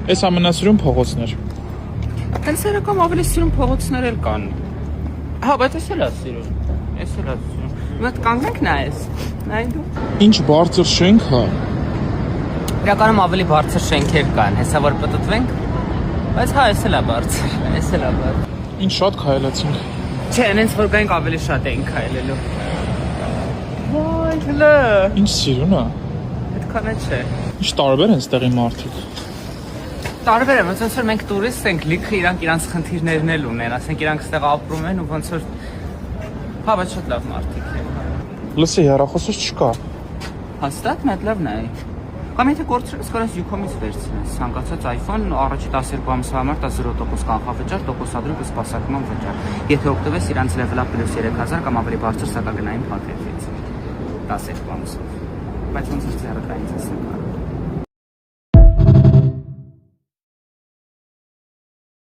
Այս ամենասիրուն փողոցներ։ Հենց ավելի սիրուն փողոցներ էլ կան։ Հա, բայց էս էլ է սիրուն։ Էս էլ է սիրուն։ Մոտ կանգնենք նայես։ Նայ դու։ Ինչ բարձր շենք է։ Իրականում ավելի բարձր շենքեր կան, հեսա որ պտտվենք։ Բայց հա, էս էլ է բարձր, էս էլ է բարձր։ Ինչ շատ քայլեցինք։ Չէ, հենց որ գանք ավելի շատ էինք քայլելու։ Վայ, հլը։ Ինչ սիրուն է։ Այդքան է չէ։ Ինչ տարբեր են ստեղի մարդիկ։ Տարբեր է, ոնց որ մենք տուրիստ ենք, լիքը իրանք խնդիրներն էլ ունեն, ասենք իրանք ստեղ ապրում են ու ոնց որ հա, բայց շատ լավ մարդիկ են։ Լսի, հեռախոսս չկա։ Հաստատ մեծ լավն է։ Կամ եթե կորցրես, կարես Յուքոմից վերցնես, ցանկացած iPhone առաջի 12 ամսվա համար 10% կանխավճար, տոկոսադրում ու սպասարկման վճար։ Եթե օգտվես իրանց Level Up Plus 3000 կամ ավելի բարձր սակագնային փաթեթից 12 ամսով։ Բայց ոնց է ձեռքայինից ասեմ։